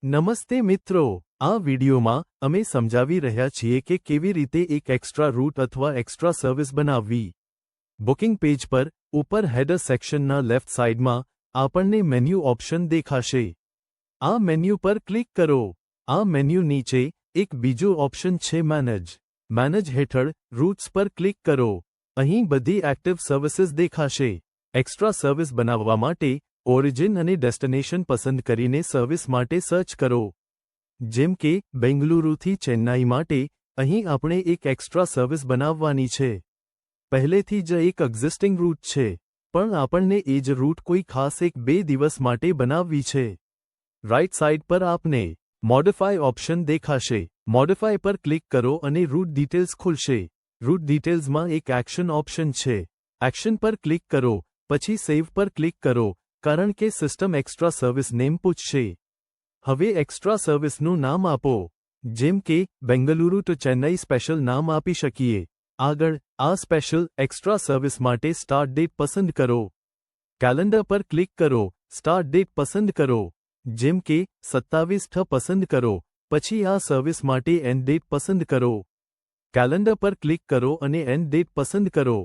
નમસ્તે મિત્રો, આ વિડિયોમાં અમે સમજાવી રહ્યા છીએ કે કેવી રીતે એક એક્સ્ટ્રા રૂટ અથવા એક્સ્ટ્રા સર્વિસ બનાવવી. બુકિંગ પેજ પર ઉપર હેડર સેક્શનના લેફ્ટ સાઇડમાં આપણને મેન્યુ ઓપ્શન દેખાશે. આ મેન્યુ પર ક્લિક કરો. આ મેન્યુ નીચે એક બીજો ઓપ્શન છે મેનેજ. મેનેજ હેઠળ રૂટ્સ પર ક્લિક કરો. અહીં બધી એક્ટિવ સર્વિસીસ દેખાશે. એક્સ્ટ્રા સર્વિસ બનાવવા માટે ઓરિજિન અને ડેસ્ટિનેશન પસંદ કરીને સર્વિસ માટે સર્ચ કરો. જેમ કે બેંગલુરુથી ચેન્નાઈ માટે અહીં આપણે એક એક્સ્ટ્રા સર્વિસ બનાવવાની છે. પહેલેથી જ એક એક્ઝિસ્ટિંગ રૂટ છે, પણ આપણને એ જ રૂટ કોઈ ખાસ 1-2 દિવસ માટે બનાવવી છે. રાઇટ સાઇડ પર આપને મોડિફાય ઓપ્શન દેખાશે. મોડિફાય પર ક્લિક કરો અને રૂટ ડિટેલ્સ ખુલશે. રૂટ ડિટેલ્સમાં એક એક્શન ઓપ્શન છે. એક્શન પર ક્લિક કરો, પછી સેવ પર ક્લિક કરો, કારણ કે સિસ્ટમ એક્સ્ટ્રા સર્વિસ નેમ પૂછશે. હવે એક્સ્ટ્રા સર્વિસનું નામ આપો. જેમ કે બેંગલુરુ ટુ ચેન્નઈ સ્પેશિયલ નામ આપી શકીએ. આગળ આ સ્પેશિયલ એક્સ્ટ્રા સર્વિસ માટે સ્ટાર્ટ ડેટ પસંદ કરો. કેલેન્ડર પર ક્લિક કરો. સ્ટાર્ટ ડેટ પસંદ કરો. જેમ કે 27 પસંદ કરો. પછી આ સર્વિસ માટે એન્ડ ડેટ પસંદ કરો. કેલેન્ડર પર ક્લિક કરો અને એન્ડ ડેટ પસંદ કરો.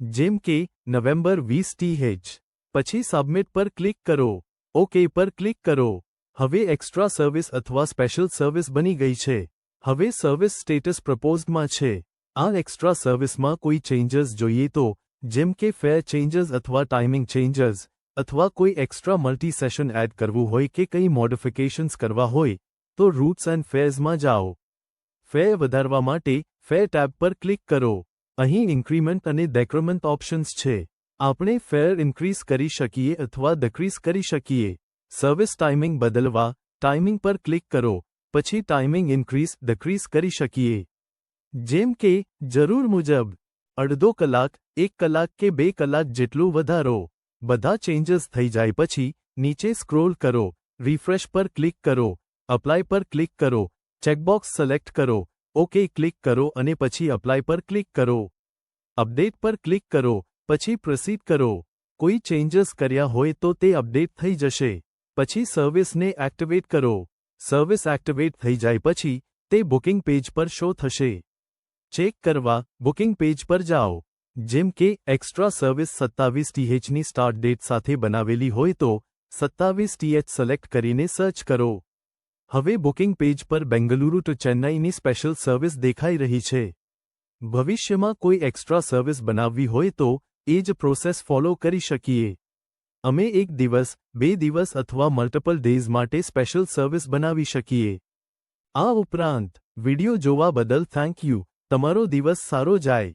જેમ કે નવેમ્બર 20th. પછી સબમિટ પર ક્લિક કરો. ઓકે પર ક્લિક કરો. હવે એક્સ્ટ્રા સર્વિસ અથવા સ્પેશિયલ સર્વિસ બની ગઈ છે. હવે સર્વિસ સ્ટેટસ પ્રપોઝ્ડમાં છે. આ એક્સ્ટ્રા સર્વિસમાં કોઈ ચેન્જીસ જોઈએ તો, જેમ કે ફેર ચેન્જીસ અથવા ટાઈમિંગ ચેન્જીસ, અથવા કોઈ એક્સ્ટ્રા મલ્ટી સેશન એડ કરવું હોય કે કંઈ મોડિફિકેશન્સ કરવા હોય, તો રૂટ્સ એન્ડ ફેર્સમાં જાઓ. ફેર વધારવા માટે ફેર ટેબ પર ક્લિક કરો. અહીં ઇન્ક્રીમેન્ટ અને ડેક્રીમેન્ટ ઓપ્શન્સ છે. આપણે ફેર ઇન્ક્રીઝ કરી શકીએ અથવા ડિક્રીઝ કરી શકીએ. સર્વિસ ટાઈમિંગ બદલવા ટાઈમિંગ પર ક્લિક કરો. પછી ટાઈમિંગ ઇન્ક્રીઝ ડિક્રીઝ કરી શકીએ. જેમ કે જરૂર મુજબ અડધો કલાક, 1 કલાક કે 2 કલાક જેટલું વધારો. બધા ચેન્જીસ થઈ જાય પછી નીચે સ્ક્રોલ કરો. રિફ્રેશ પર ક્લિક કરો. અપ્લાય પર ક્લિક કરો. ચેકબોક્સ સિલેક્ટ કરો. ઓકે ક્લિક કરો અને પછી અપ્લાય પર ક્લિક કરો. અપડેટ પર ક્લિક કરો. પછી પ્રોસીડ કરો. કોઈ ચેન્જીસ કર્યા હોય તો તે અપડેટ થઈ જશે. પછી સર્વિસને એક્ટિવેટ કરો. સર્વિસ એક્ટિવેટ થઈ જાય પછી તે બુકિંગ પેજ પર શો થશે. ચેક કરવા બુકિંગ પેજ પર જાઓ. જેમ કે એક્સ્ટ્રા સર્વિસ 27thની સ્ટાર્ટ ડેટ સાથે બનાવેલી હોય તો 27th સિલેક્ટ કરીને સર્ચ કરો. હવે બુકિંગ પેજ પર બેંગલુરુ ટુ ચેન્નાઈની સ્પેશિયલ સર્વિસ દેખાઈ રહી છે. ભવિષ્યમાં કોઈ એક્સ્ટ્રા સર્વિસ બનાવવી હોય તો એ જ પ્રોસેસ ફોલો કરી શકીએ. અમે 1 દિવસ, 2 દિવસ અથવા મલ્ટિપલ ડેઝ માટે સ્પેશિયલ સર્વિસ બનાવી શકીએ. આ ઉપરાંત વિડિયો જોવા બદલ થેન્ક યુ. તમારો દિવસ સારો જાય.